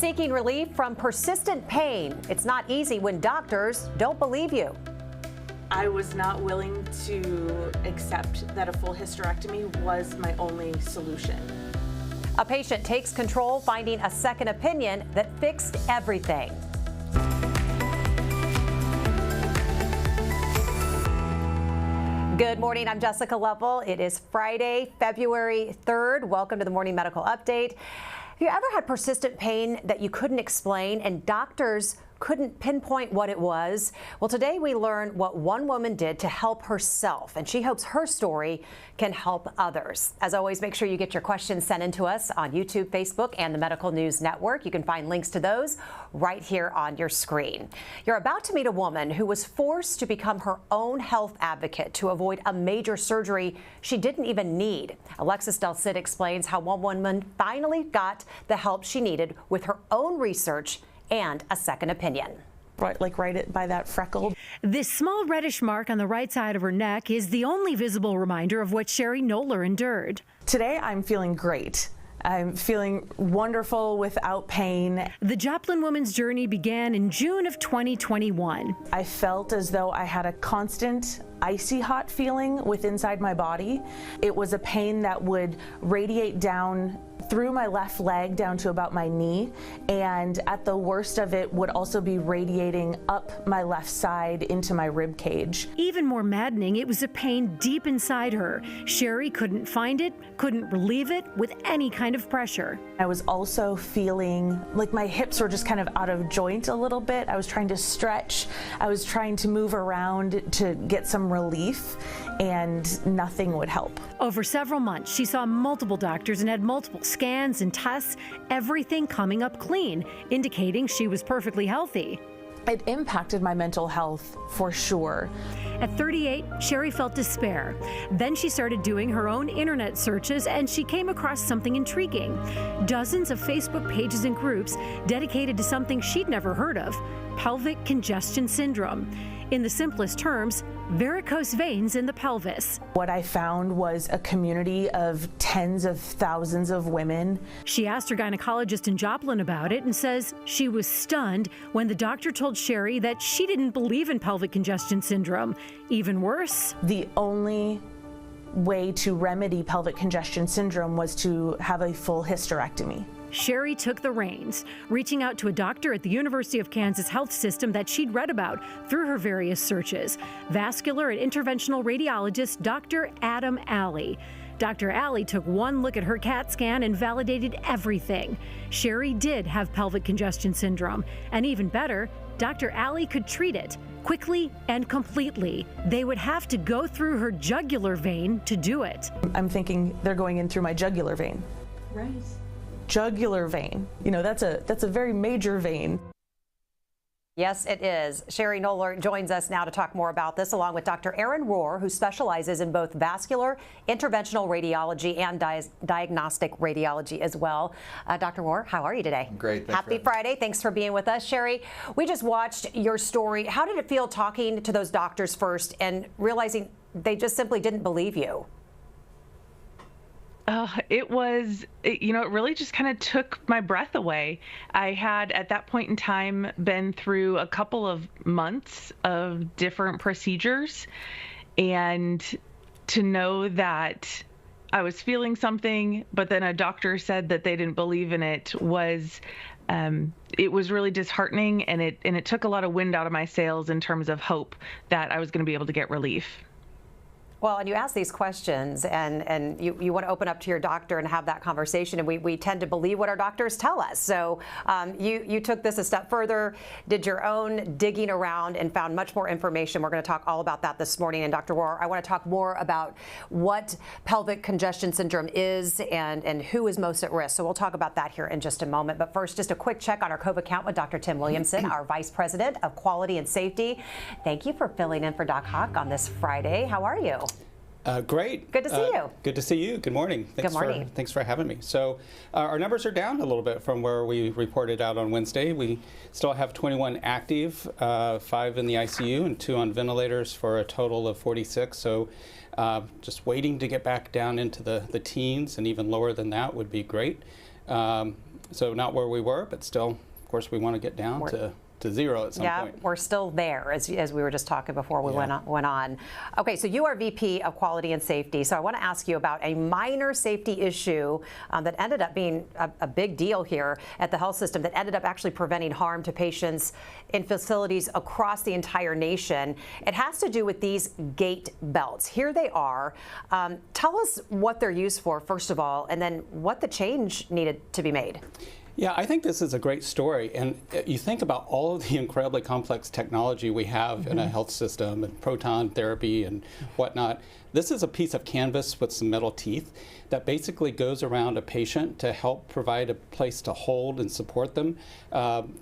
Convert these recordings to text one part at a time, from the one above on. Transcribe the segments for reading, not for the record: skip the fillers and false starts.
seeking relief from persistent pain. It's not easy when doctors don't believe you. I was not willing to accept that a full hysterectomy was my only solution. A patient takes control, finding a second opinion that fixed everything. Good morning, I'm Jessica Lovell. It is Friday, February 3rd. Welcome to the Morning Medical Update. Have you ever had persistent pain that you couldn't explain and doctors couldn't pinpoint what it was? Well, today we learn what one woman did to help herself, and she hopes her story can help others. As always, make sure you get your questions sent in to us on YouTube, Facebook, and the Medical News Network. You can find links to those right here on your screen. You're about to meet a woman who was forced to become her own health advocate to avoid a major surgery she didn't even need. Alexis Del Cid explains how one woman finally got the help she needed with her own research and a second opinion. Right it by that freckle. This small reddish mark on the right side of her neck is the only visible reminder of what Sherry Noller endured. Today I'm feeling great. I'm feeling wonderful without pain. The Joplin woman's journey began in June of 2021. I felt as though I had a constant icy hot feeling inside my body. It was a pain that would radiate down through my left leg down to about my knee, and at the worst of it would also be radiating up my left side into my rib cage. Even more maddening, it was a pain deep inside her. Sherry couldn't find it, couldn't relieve it with any kind of pressure. I was also feeling like my hips were just kind of out of joint a little bit. I was trying to stretch, I was trying to move around to get some relief, and nothing would help. Over several months, she saw multiple doctors and had multiple scans and tests, everything coming up clean, indicating she was perfectly healthy. It impacted my mental health for sure. At 38, Sherry felt despair. Then she started doing her own internet searches and she came across something intriguing. Dozens of Facebook pages and groups dedicated to something she'd never heard of, pelvic congestion syndrome. In the simplest terms, varicose veins in the pelvis. What I found was a community of tens of thousands of women. She asked her gynecologist in Joplin about it and says she was stunned when the doctor told Sherry that she didn't believe in pelvic congestion syndrome. Even worse, the only way to remedy pelvic congestion syndrome was to have a full hysterectomy. Sherry took the reins, reaching out to a doctor at the University of Kansas Health System that she'd read about through her various searches, vascular and interventional radiologist Dr. Adam Alley. Dr. Alley took one look at her CAT scan and validated everything. Sherry did have pelvic congestion syndrome, and even better, Dr. Alley could treat it quickly and completely. They would have to go through her jugular vein to do it. I'm thinking they're going in through my jugular vein. Right. Jugular vein. You know, that's a very major vein. Yes, it is. Sherry Noller joins us now to talk more about this, along with Dr. Aaron Rohr, who specializes in both vascular, interventional radiology, and diagnostic radiology as well. Dr. Rohr, how are you today? Great. Happy Friday. Thanks for being with us. Sherry, we just watched your story. How did it feel talking to those doctors first and realizing they just simply didn't believe you? It really just kind of took my breath away. I had, at that point in time, been through a couple of months of different procedures, and to know that I was feeling something, but then a doctor said that they didn't believe in it was really disheartening, and it took a lot of wind out of my sails in terms of hope that I was going to be able to get relief. Well, and you ask these questions and you want to open up to your doctor and have that conversation, and we tend to believe what our doctors tell us. So you took this a step further, did your own digging around and found much more information. We're going to talk all about that this morning. And Dr. Rohr, I want to talk more about what pelvic congestion syndrome is and who is most at risk. So we'll talk about that here in just a moment. But first, just a quick check on our COVID count with Dr. Tim Williamson, our Vice President of Quality and Safety. Thank you for filling in for Doc Hawk on this Friday. How are you? Great. Good to see you. Good to see you. Good morning. Good morning. Thanks for having me. So our numbers are down a little bit from where we reported out on Wednesday. We still have 21 active, 5 in the ICU and 2 on ventilators for a total of 46. So just waiting to get back down into the teens, and even lower than that would be great. So not where we were, but still, of course, we want to get down to zero at some point. We're still there, as we were just talking before we went on. Okay, so you are VP of Quality and Safety. So I want to ask you about a minor safety issue that ended up being a big deal here at the health system, that ended up actually preventing harm to patients in facilities across the entire nation. It has to do with these gait belts. Here they are. Tell us what they're used for, first of all, and then what the change needed to be made. Yeah, I think this is a great story. And you think about all of the incredibly complex technology we have in a health system, and proton therapy and whatnot. This is a piece of canvas with some metal teeth that basically goes around a patient to help provide a place to hold and support them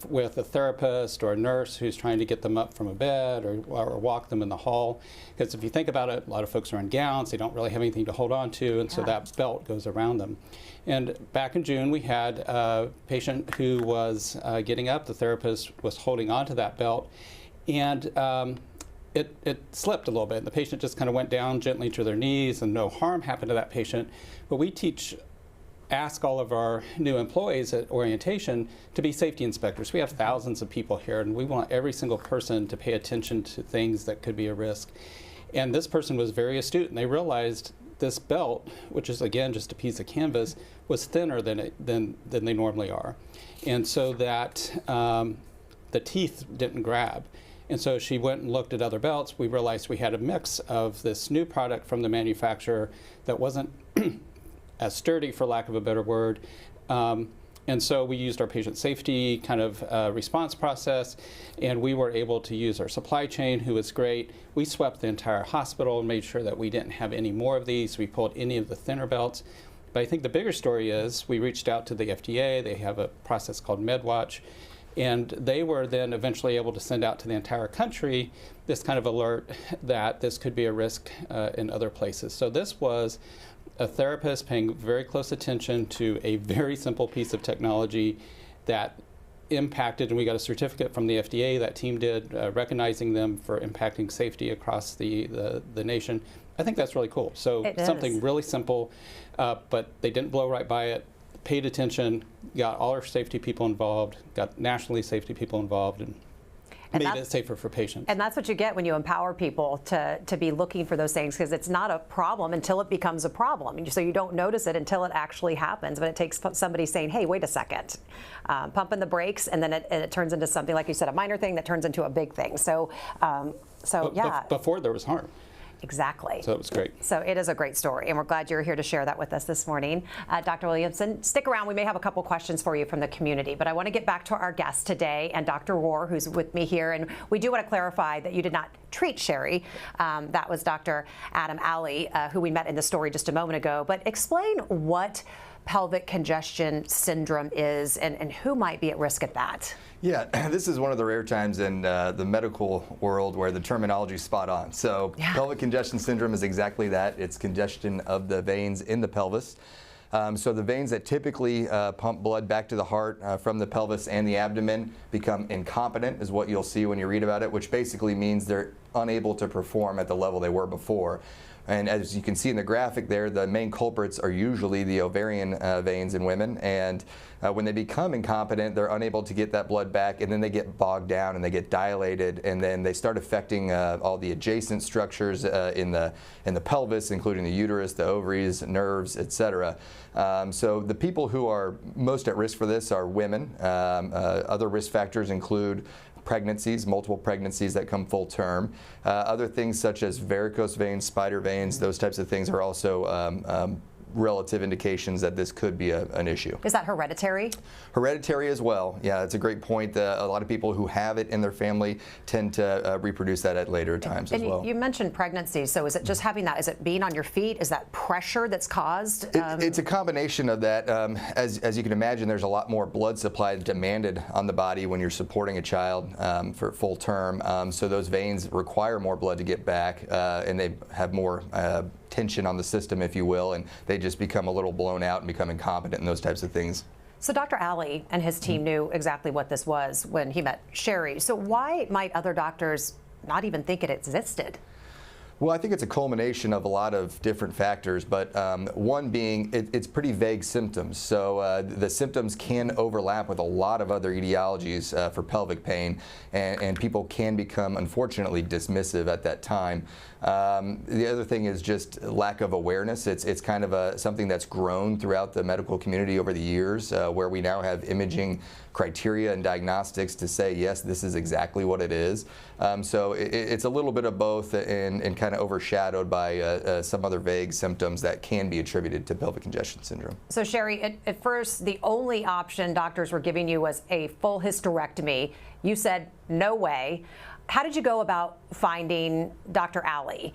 with a therapist or a nurse who's trying to get them up from a bed or walk them in the hall. Because if you think about it, a lot of folks are in gowns, they don't really have anything to hold on to, and so that belt goes around them. And back in June, we had a patient who was getting up. The therapist was holding onto that belt, and it slipped a little bit. The patient just kind of went down gently to their knees, and no harm happened to that patient. But we ask all of our new employees at orientation to be safety inspectors. We have thousands of people here, and we want every single person to pay attention to things that could be a risk. And this person was very astute, and they realized this belt, which is again just a piece of canvas, was thinner than they normally are, and so that the teeth didn't grab. And so she went and looked at other belts. We realized we had a mix of this new product from the manufacturer that wasn't as sturdy, for lack of a better word. And so we used our patient safety kind of response process, and we were able to use our supply chain, who was great. We swept the entire hospital and made sure that we didn't have any more of these. We pulled any of the thinner belts. But I think the bigger story is we reached out to the FDA. They have a process called MedWatch, and they were then eventually able to send out to the entire country this kind of alert that this could be a risk in other places. So this was a therapist paying very close attention to a very simple piece of technology that impacted, and we got a certificate from the FDA, that team did, recognizing them for impacting safety across the nation. I think that's really cool. So something really simple, but they didn't blow right by it, paid attention, got all our safety people involved, got nationally safety people involved, and made it safer for patients. And that's what you get when you empower people to be looking for those things, because it's not a problem until it becomes a problem. So you don't notice it until it actually happens. But it takes somebody saying, hey, wait a second, pumping the brakes, and then it turns into something, like you said, a minor thing that turns into a big thing. So, yeah. Before there was harm. Exactly. So it was great. So it is a great story, and we're glad you're here to share that with us this morning. Dr. Williamson, stick around. We may have a couple questions for you from the community, but I want to get back to our guest today, and Dr. Rohr, who's with me here. And we do want to clarify that you did not treat Sherry. That was Dr. Adam Alley, who we met in the story just a moment ago. But explain what pelvic congestion syndrome is and who might be at risk at that. Yeah, this is one of the rare times in the medical world where the terminology is spot on. So pelvic congestion syndrome is exactly that. It's congestion of the veins in the pelvis. So the veins that typically pump blood back to the heart from the pelvis and the abdomen become incompetent, is what you'll see when you read about it, which basically means they're unable to perform at the level they were before. And as you can see in the graphic there, the main culprits are usually the ovarian veins in women. And when they become incompetent, they're unable to get that blood back, and then they get bogged down and they get dilated, and then they start affecting all the adjacent structures in the pelvis, including the uterus, the ovaries, nerves, etc. So the people who are most at risk for this are women. Other risk factors include pregnancies, multiple pregnancies that come full term. Other things such as varicose veins, spider veins, those types of things are also relative indications that this could be an issue. Is that hereditary? Hereditary as well. Yeah, that's a great point. A lot of people who have it in their family tend to reproduce that at later times as well. You mentioned pregnancy, so is it just having that? Is it being on your feet? Is that pressure that's caused? It's a combination of that. As you can imagine, there's a lot more blood supply demanded on the body when you're supporting a child for full term. So those veins require more blood to get back, and they have more tension on the system, if you will, and they just become a little blown out and become incompetent and those types of things. So Dr. Alley and his team knew exactly what this was when he met Sherry. So why might other doctors not even think it existed? Well, I think it's a culmination of a lot of different factors, but one being it's pretty vague symptoms. So the symptoms can overlap with a lot of other etiologies for pelvic pain, and people can become, unfortunately, dismissive at that time. The other thing is just lack of awareness. It's kind of something that's grown throughout the medical community over the years, where we now have imaging criteria and diagnostics to say, yes, this is exactly what it is. So it's a little bit of both and kind of overshadowed by some other vague symptoms that can be attributed to pelvic congestion syndrome. So Sherry, at first, the only option doctors were giving you was a full hysterectomy. You said, no way. How did you go about finding Dr. Alley?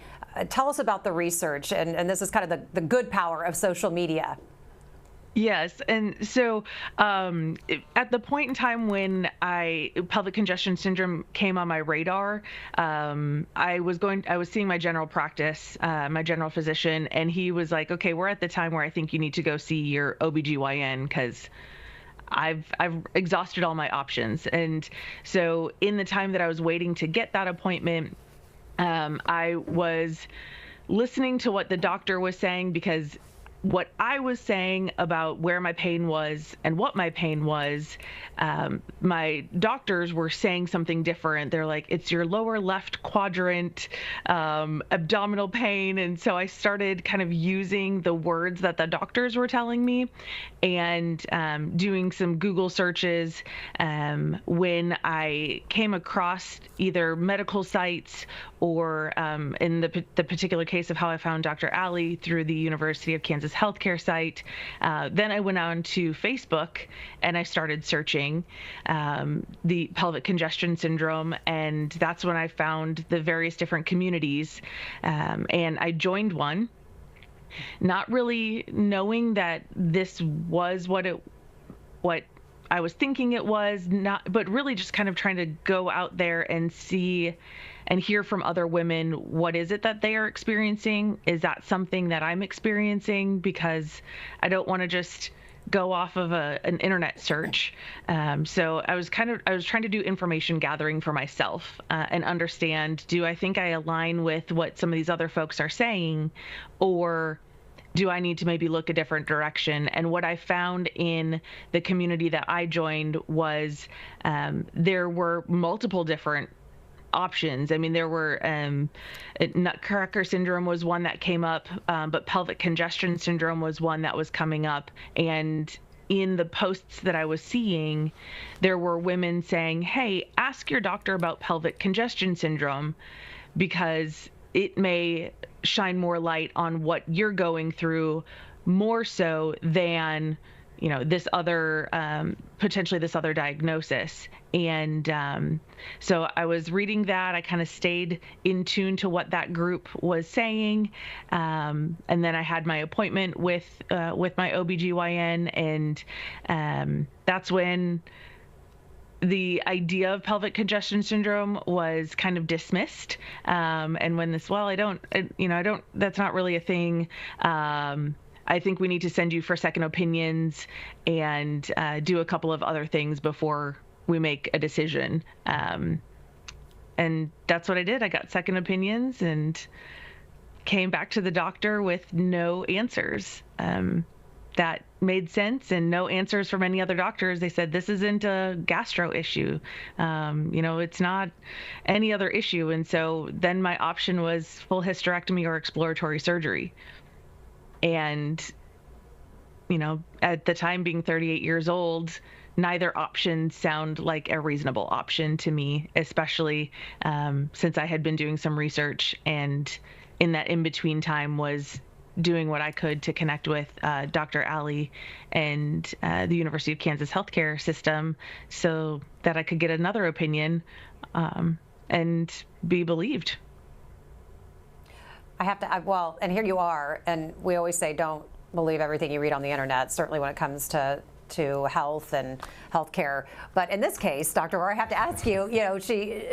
Tell us about the research, and this is kind of the good power of social media. Yes, and so at the point in time when pelvic congestion syndrome came on my radar, I was seeing my general practice, my general physician, and he was like, "Okay, we're at the time where I think you need to go see your OBGYN because I've exhausted all my options." And so in the time that I was waiting to get that appointment, I was listening to what the doctor was saying, because what I was saying about where my pain was and what my pain was, my doctors were saying something different. They're like, it's your lower left quadrant abdominal pain. And so I started kind of using the words that the doctors were telling me and doing some Google searches. When I came across either medical sites or in the particular case of how I found Dr. Alley through the University of Kansas healthcare site. Then I went on to Facebook and I started searching the pelvic congestion syndrome, and that's when I found the various different communities, and I joined one, not really knowing that this was what I was thinking it was, but really just kind of trying to go out there and see and hear from other women, what is it that they are experiencing? Is that something that I'm experiencing? Because I don't want to just go off of an internet search. So I was trying to do information gathering for myself and understand, do I think I align with what some of these other folks are saying, or do I need to maybe look a different direction? And what I found in the community that I joined was there were multiple different options. I mean, there were Nutcracker syndrome was one that came up, but pelvic congestion syndrome was one that was coming up. And in the posts that I was seeing, there were women saying, hey, ask your doctor about pelvic congestion syndrome because it may shine more light on what you're going through, more so than this other potentially this other diagnosis. And so I was reading that. I kind of stayed in tune to what that group was saying, and then I had my appointment with my OBGYN, and that's when the idea of pelvic congestion syndrome was kind of dismissed. And when that's not really a thing. I think we need to send you for second opinions and do a couple of other things before we make a decision. And that's what I did. I got second opinions and came back to the doctor with no answers that made sense, and no answers from any other doctors. They said, this isn't a gastro issue. It's not any other issue. And so then my option was full hysterectomy or exploratory surgery. And, at the time being 38 years old, neither option sound like a reasonable option to me, especially since I had been doing some research and in that in-between time was doing what I could to connect with Dr. Alley and the University of Kansas healthcare system so that I could get another opinion and be believed. I have to, and here you are, and we always say don't believe everything you read on the internet, certainly when it comes to to health and healthcare. But in this case, Dr. Rohr, I have to ask you,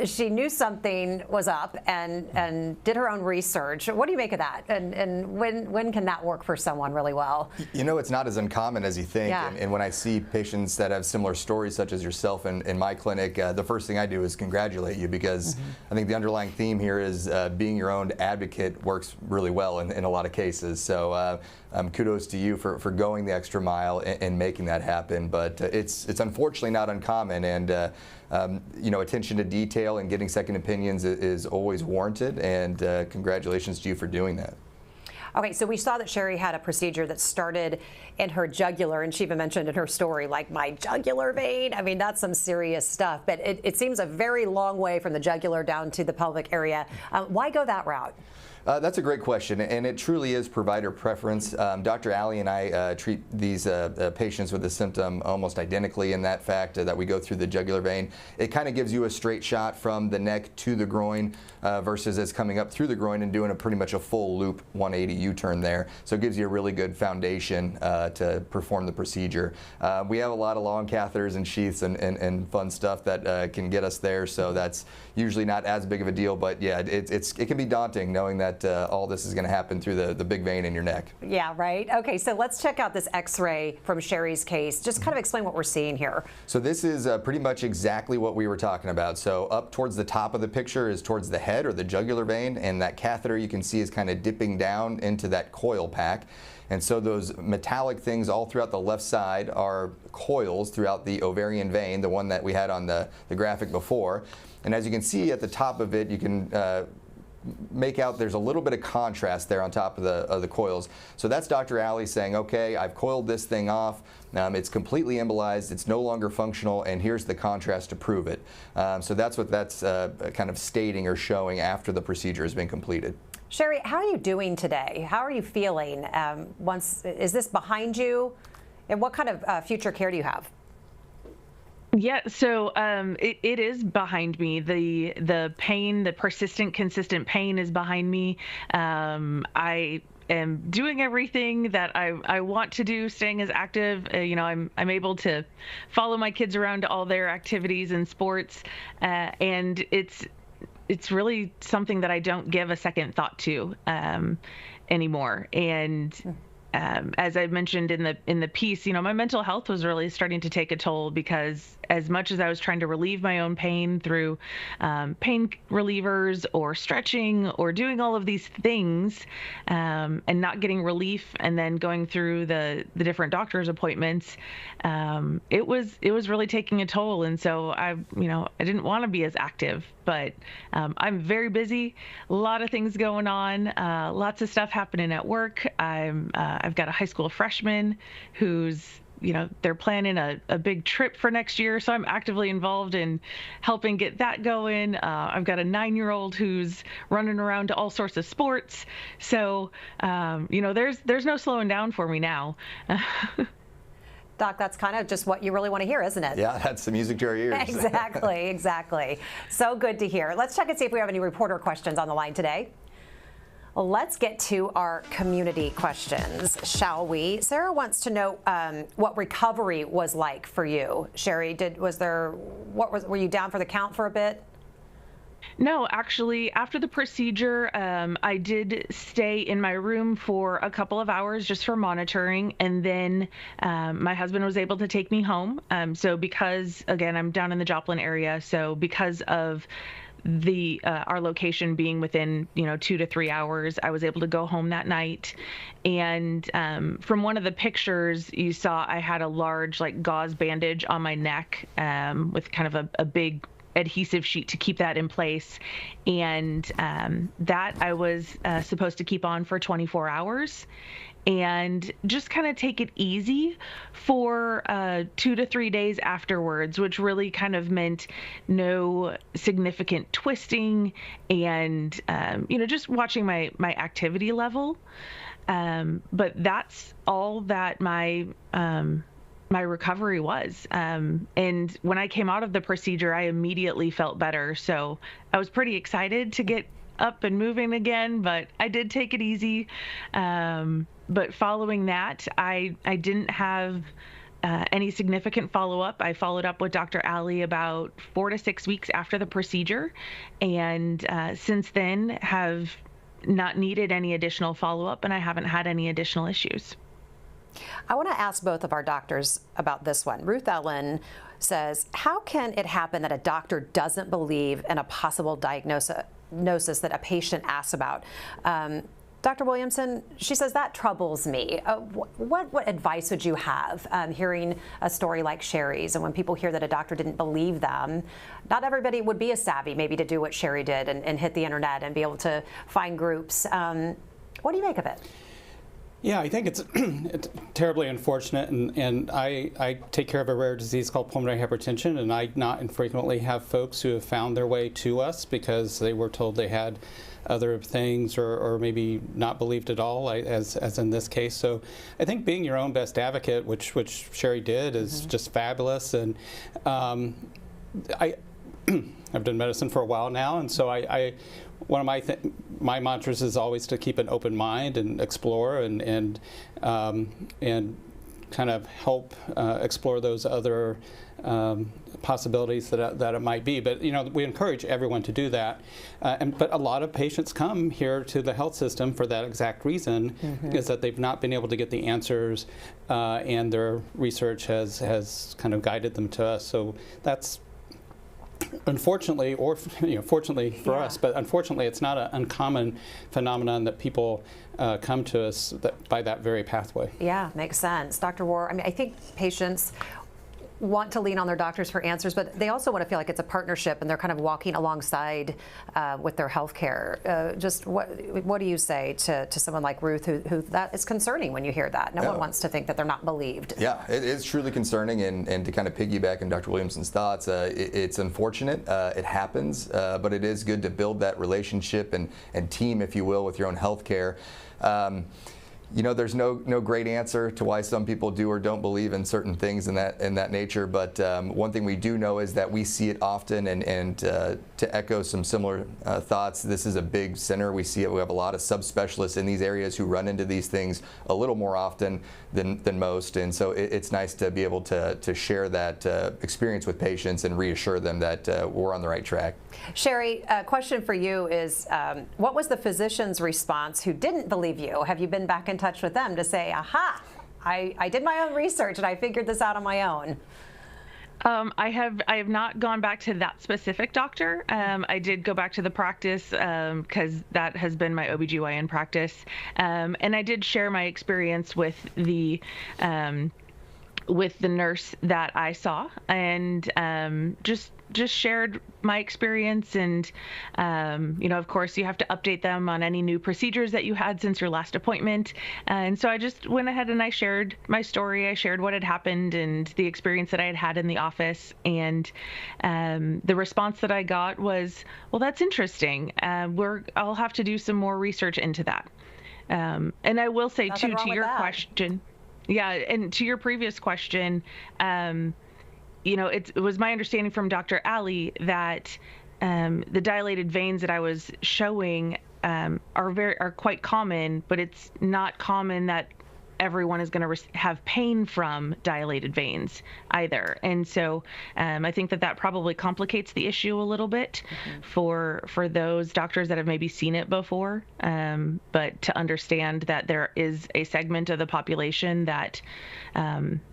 she knew something was up and did her own research. What do you make of that? And when can that work for someone really well? It's not as uncommon as you think. Yeah. And when I see patients that have similar stories, such as yourself in my clinic, the first thing I do is congratulate you, because I think the underlying theme here is being your own advocate works really well in a lot of cases. So kudos to you for going the extra mile and making that happen. But it's unfortunately not uncommon, and attention to detail and getting second opinions is always warranted. And congratulations to you for doing that. Okay, so we saw that Sherry had a procedure that started in her jugular, and she even mentioned in her story, like, my jugular vein. I mean, that's some serious stuff, but it seems a very long way from the jugular down to the pelvic area. Why go that route? That's a great question, and it truly is provider preference. Dr. Alley and I treat these patients with the symptom almost identically in that fact that we go through the jugular vein. It kind of gives you a straight shot from the neck to the groin versus it's coming up through the groin and doing pretty much a full loop 180 U-turn there. So it gives you a really good foundation to perform the procedure. We have a lot of long catheters and sheaths and fun stuff that can get us there, so that's usually not as big of a deal. But yeah, it can be daunting knowing that all this is going to happen through the big vein in your neck. Yeah, right. Okay, so let's check out this X-ray from Sherry's case. Just kind of explain what we're seeing here. So this is pretty much exactly what we were talking about. So up towards the top of the picture is towards the head or the jugular vein, and that catheter you can see is kind of dipping down into that coil pack. And so those metallic things all throughout the left side are coils throughout the ovarian vein, the one that we had on the graphic before. And as you can see at the top of it, you can make out there's a little bit of contrast there on top of the coils. So that's Dr. Alley saying, okay, I've coiled this thing off. It's completely embolized. It's no longer functional, and here's the contrast to prove it. So that's what that's kind of stating or showing after the procedure has been completed. Sherry, how are you doing today? How are you feeling? Is this behind you? And what kind of future care do you have? Yeah, so it is behind me. The pain, the persistent, consistent pain is behind me. I am doing everything that I want to do, staying as active. I'm able to follow my kids around to all their activities and sports, and it's really something that I don't give a second thought to anymore. And as I mentioned in the piece, my mental health was really starting to take a toll, because as much as I was trying to relieve my own pain through pain relievers or stretching or doing all of these things and not getting relief, and then going through the different doctor's appointments, it was really taking a toll. And so I didn't want to be as active, but I'm very busy, a lot of things going on, lots of stuff happening at work. I've got a high school freshman who's they're planning a big trip for next year, so I'm actively involved in helping get that going. I've got a 9-year-old who's running around to all sorts of sports. So, there's no slowing down for me now. Doc, that's kind of just what you really want to hear, isn't it? Yeah, that's the music to our ears. Exactly. So good to hear. Let's check and see if we have any reporter questions on the line today. Well, let's get to our community questions, shall we? Sarah wants to know what recovery was like for you. Sherry, were you down for the count for a bit? No, actually, after the procedure, I did stay in my room for a couple of hours just for monitoring, and then my husband was able to take me home. So because, again, I'm down in the Joplin area, so because of our location being within 2 to 3 hours, I was able to go home that night. And from one of the pictures you saw, I had a large gauze bandage on my neck with kind of a big adhesive sheet to keep that in place, and that I was supposed to keep on for 24 hours and just kind of take it easy for 2 to 3 days afterwards, which really kind of meant no significant twisting and just watching my activity level, but that's all that my recovery was. And when I came out of the procedure, I immediately felt better. So I was pretty excited to get up and moving again, but I did take it easy. But following that, I didn't have any significant follow-up. I followed up with Dr. Alley about 4 to 6 weeks after the procedure, and since then have not needed any additional follow-up, and I haven't had any additional issues. I want to ask both of our doctors about this one. Ruth Ellen says, how can it happen that a doctor doesn't believe in a possible diagnosis that a patient asks about? Dr. Williamson, she says that troubles me. What advice would you have hearing a story like Sherry's, and when people hear that a doctor didn't believe them? Not everybody would be as savvy maybe to do what Sherry did and hit the internet and be able to find groups. What do you make of it? Yeah, I think it's terribly unfortunate, and I take care of a rare disease called pulmonary hypertension, and I not infrequently have folks who have found their way to us because they were told they had other things or maybe not believed at all, as in this case. So I think being your own best advocate, which Sherry did, is just fabulous. And I've done medicine for a while now, and so one of my mantras is always to keep an open mind and explore and kind of help explore those other possibilities that it might be. But we encourage everyone to do that. But a lot of patients come here to the health system for that exact reason, is that they've not been able to get the answers, and their research has kind of guided them to us. So that's unfortunately, or fortunately for us, but unfortunately, it's not an uncommon phenomenon that people come to us by that very pathway. Yeah, makes sense. Dr. War, I mean, I think patients want to lean on their doctors for answers, but they also want to feel like it's a partnership and they're kind of walking alongside with their health care. Just what do you say to someone like Ruth, who that is concerning when you hear that? No one wants to think that they're not believed. Yeah, it is truly concerning, and to kind of piggyback on Dr. Williamson's thoughts, it's unfortunate, it happens, but it is good to build that relationship and team, if you will, with your own health care. There's no great answer to why some people do or don't believe in certain things in that nature. But one thing we do know is that we see it often, and to echo some similar thoughts, this is a big center. We see it. We have a lot of subspecialists in these areas who run into these things a little more often than most, and so it's nice to be able to share that experience with patients and reassure them that we're on the right track. Sherry, a question for you is, what was the physician's response who didn't believe you? Have you been back in touch with them to say, aha, I did my own research and I figured this out on my own? I have not gone back to that specific doctor. I did go back to the practice because that has been my OBGYN practice. And I did share my experience with the nurse that I saw, and just shared my experience, and of course you have to update them on any new procedures that you had since your last appointment, and so I just went ahead and I shared my story. I shared what had happened and the experience that I had had in the office, and the response that I got was, well, that's interesting. I'll have to do some more research into that. And I will say too, to your question, and to your previous question, it was my understanding from Dr. Alley that the dilated veins that I was showing are quite common, but it's not common that everyone is going to have pain from dilated veins either. And so I think that probably complicates the issue a little bit for those doctors that have maybe seen it before. But to understand that there is a segment of the population that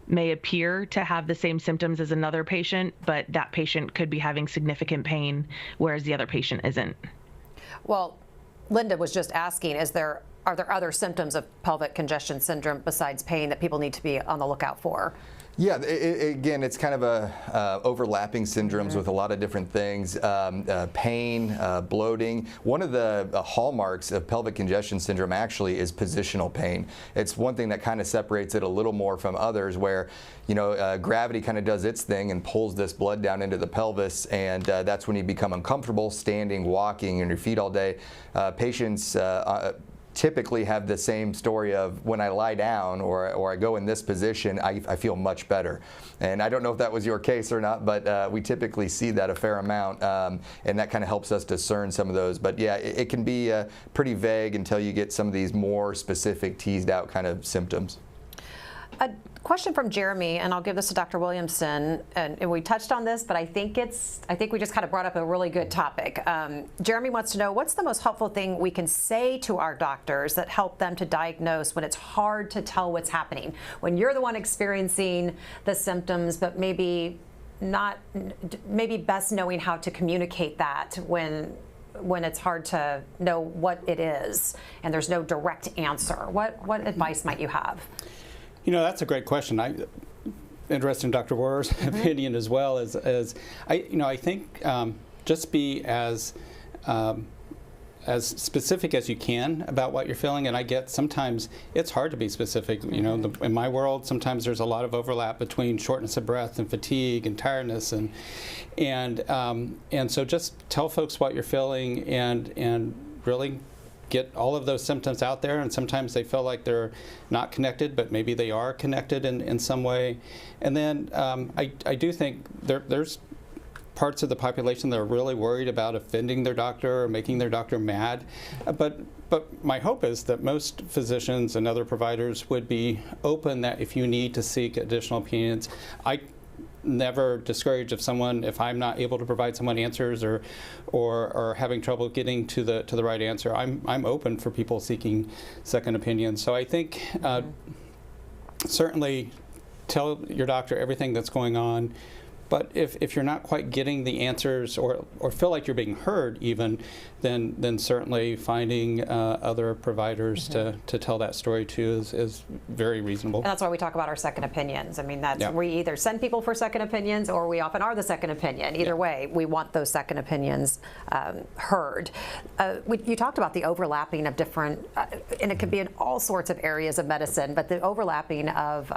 may appear to have the same symptoms as another patient, but that patient could be having significant pain, whereas the other patient isn't. Well, Linda was just asking, are there other symptoms of pelvic congestion syndrome besides pain that people need to be on the lookout for? Yeah, again, it's kind of overlapping syndromes with a lot of different things. Pain, bloating. One of the hallmarks of pelvic congestion syndrome actually is positional pain. It's one thing that kind of separates it a little more from others, where gravity kind of does its thing and pulls this blood down into the pelvis, and that's when you become uncomfortable standing, walking on your feet all day. Patients typically have the same story of, when I lie down or I go in this position, I feel much better. And I don't know if that was your case or not, but we typically see that a fair amount, and that kind of helps us discern some of those. But yeah, it can be pretty vague until you get some of these more specific, teased out kind of symptoms. A question from Jeremy, and I'll give this to Dr. Williamson. And we touched on this, but I think we just kind of brought up a really good topic. Jeremy wants to know, what's the most helpful thing we can say to our doctors that help them to diagnose when it's hard to tell what's happening? When you're the one experiencing the symptoms, but maybe best knowing how to communicate that when it's hard to know what it is and there's no direct answer. What advice might you have? That's a great question. Interested in Dr. Rohrer's opinion as well. As I think just be as specific as you can about what you're feeling. And I get sometimes it's hard to be specific. In my world, sometimes there's a lot of overlap between shortness of breath and fatigue and tiredness, and so just tell folks what you're feeling and really get all of those symptoms out there. And sometimes they feel like they're not connected, but maybe they are connected in some way. And then I do think there's parts of the population that are really worried about offending their doctor or making their doctor mad. But my hope is that most physicians and other providers would be open that if you need to seek additional opinions. I never discourage if I'm not able to provide someone answers or having trouble getting to the right answer. I'm open for people seeking second opinions. So I think certainly tell your doctor everything that's going on. But if you're not quite getting the answers or feel like you're being heard even, then certainly finding other providers to tell that story to is very reasonable. And that's why we talk about our second opinions. I mean, Yeah. we either send people for second opinions or we often are the second opinion. Either way, we want those second opinions heard. You talked about the overlapping of different, and it could be in all sorts of areas of medicine, but the overlapping of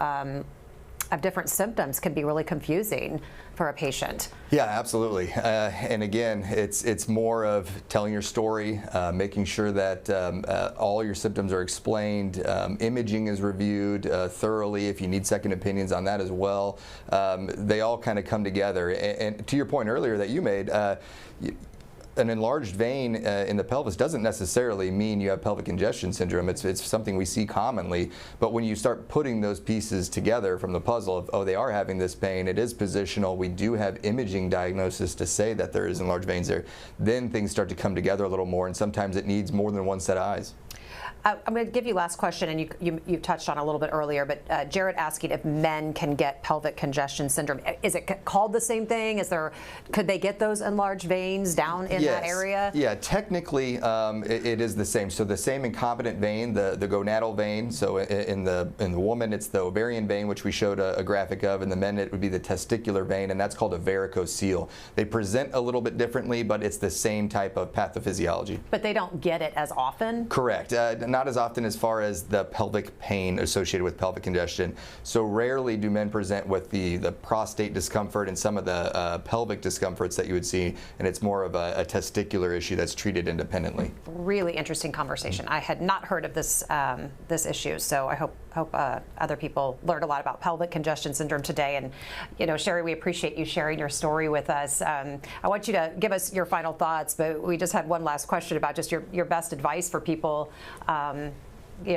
different symptoms can be really confusing for a patient. Yeah, absolutely. And again, it's more of telling your story, making sure that all your symptoms are explained, imaging is reviewed thoroughly if you need second opinions on that as well. They all kind of come together. And to your point earlier that you made, an enlarged vein in the pelvis doesn't necessarily mean you have pelvic congestion syndrome. It's something we see commonly, but when you start putting those pieces together from the puzzle of, oh, they are having this pain, it is positional, we do have imaging diagnosis to say that there is enlarged veins there, then things start to come together a little more, and sometimes it needs more than one set of eyes. I'm going to give you last question, and you touched on it a little bit earlier, but Jared asking if men can get pelvic congestion syndrome. Is it called the same thing? Could they get those enlarged veins down in that area? Yeah, technically it is the same. So the same incompetent vein, the gonadal vein. So in the woman, it's the ovarian vein, which we showed a graphic of. In the men, it would be the testicular vein, and that's called a varicocele. They present a little bit differently, but it's the same type of pathophysiology. But they don't get it as often? Correct. Not as often as far as the pelvic pain associated with pelvic congestion. So rarely do men present with the prostate discomfort and some of the pelvic discomforts that you would see, and it's more of a testicular issue that's treated independently. Really interesting conversation. I had not heard of this issue, so I hope other people learned a lot about pelvic congestion syndrome today. And Sherry, we appreciate you sharing your story with us. I want you to give us your final thoughts, but we just had one last question about just your best advice for people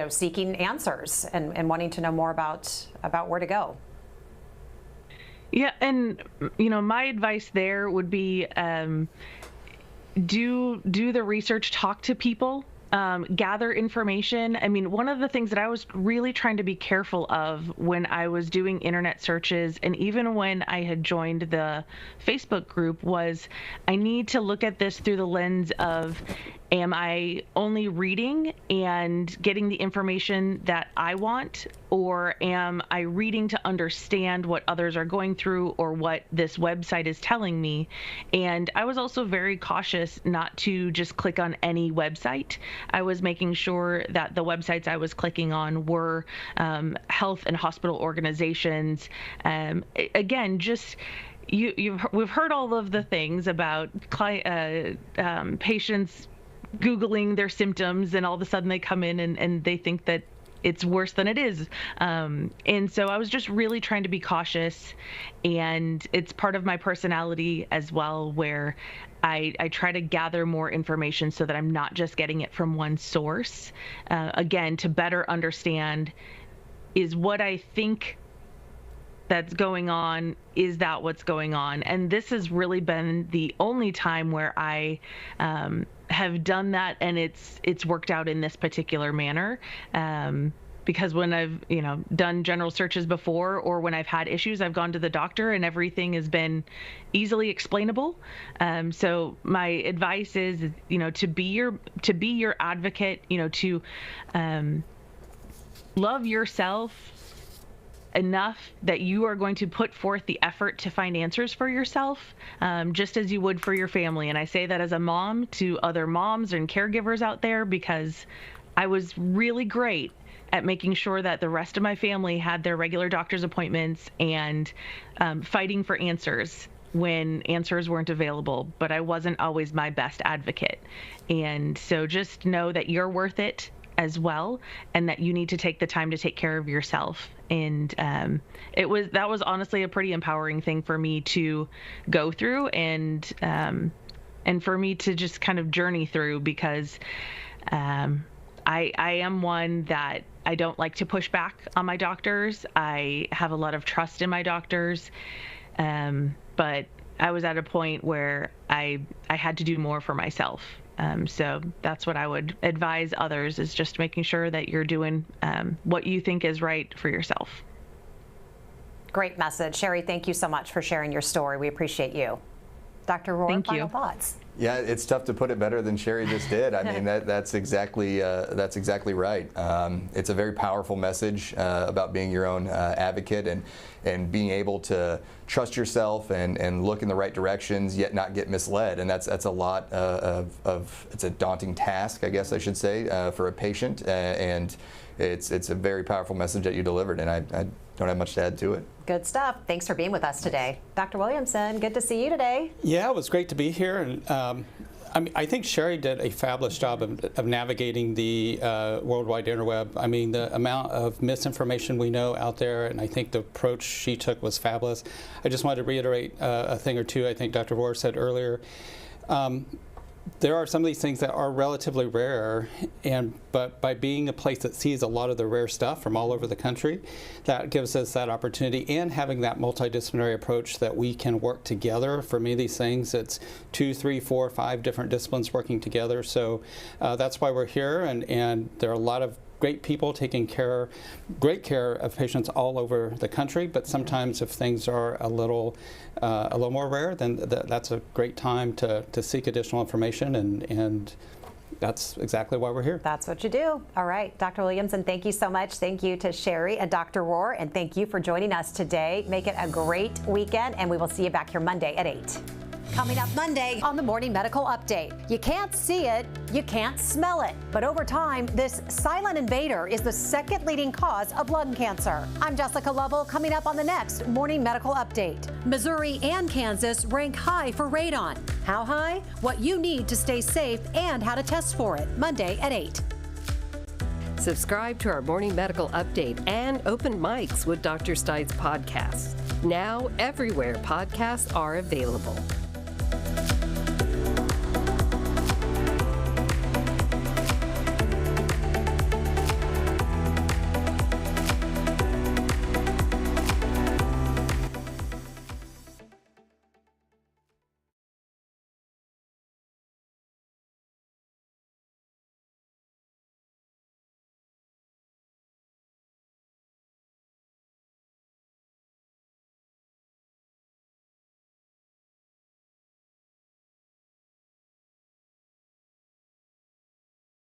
seeking answers and wanting to know more about where to go. Yeah, and my advice there would be do the research, talk to people, gather information. I mean, one of the things that I was really trying to be careful of when I was doing internet searches, and even when I had joined the Facebook group, was I need to look at this through the lens of, am I only reading and getting the information that I want, or am I reading to understand what others are going through or what this website is telling me? And I was also very cautious not to just click on any website. I was making sure that the websites I was clicking on were health and hospital organizations. Again, just we've heard all of the things about patients Googling their symptoms, and all of a sudden they come in and they think that it's worse than it is. And so I was just really trying to be cautious, and it's part of my personality as well, where I try to gather more information so that I'm not just getting it from one source, again, to better understand is what I think that's going on, is that what's going on? And this has really been the only time where I have done that, and it's worked out in this particular manner. Because when I've, done general searches before, or when I've had issues, I've gone to the doctor and everything has been easily explainable. So my advice is, to be your advocate, to love yourself enough that you are going to put forth the effort to find answers for yourself, just as you would for your family. And I say that as a mom to other moms and caregivers out there, because I was really great at making sure that the rest of my family had their regular doctor's appointments and fighting for answers when answers weren't available, but I wasn't always my best advocate. And so just know that you're worth it as well, and that you need to take the time to take care of yourself. And that was honestly a pretty empowering thing for me to go through, and for me to just kind of journey through, because I am one that I don't like to push back on my doctors. I have a lot of trust in my doctors, but I was at a point where I had to do more for myself. So that's what I would advise others, is just making sure that you're doing what you think is right for yourself. Great message. Sherry, thank you so much for sharing your story. We appreciate you. Dr. Rohr, final thoughts? Yeah, it's tough to put it better than Sherry just did. I mean, that's exactly right. It's a very powerful message about being your own advocate, and being able to trust yourself and look in the right directions, yet not get misled. And that's a lot it's a daunting task, I guess I should say, for a patient. And it's a very powerful message that you delivered, and I don't have much to add to it. Good stuff. Thanks for being with us today. Dr. Williamson, good to see you today. Yeah, it was great to be here. And I think Sherry did a fabulous job of navigating the worldwide interweb. I mean, the amount of misinformation we know out there, and I think the approach she took was fabulous. I just wanted to reiterate a thing or two I think Dr. Rohr said earlier. There are some of these things that are relatively rare, but by being a place that sees a lot of the rare stuff from all over the country, that gives us that opportunity, and having that multidisciplinary approach that we can work together. For me, these things, it's 2, 3, 4, 5 different disciplines working together. So that's why we're here, and there are a lot of great people taking great care of patients all over the country. But sometimes if things are a little more rare, then that's a great time to seek additional information, and that's exactly why we're here. That's what you do. All right, Dr. Williamson, thank you so much. Thank you to Sherry and Dr. Rohr, and thank you for joining us today. Make it a great weekend, and we will see you back here Monday at 8. Coming up Monday on the Morning Medical Update. You can't see it, you can't smell it, but over time, this silent invader is the second leading cause of lung cancer. I'm Jessica Lovell. Coming up on the next Morning Medical Update. Missouri and Kansas rank high for radon. How high? What you need to stay safe and how to test for it. Monday at 8. Subscribe to our Morning Medical Update and Open Mics with Dr. Stites podcasts. Now, everywhere podcasts are available.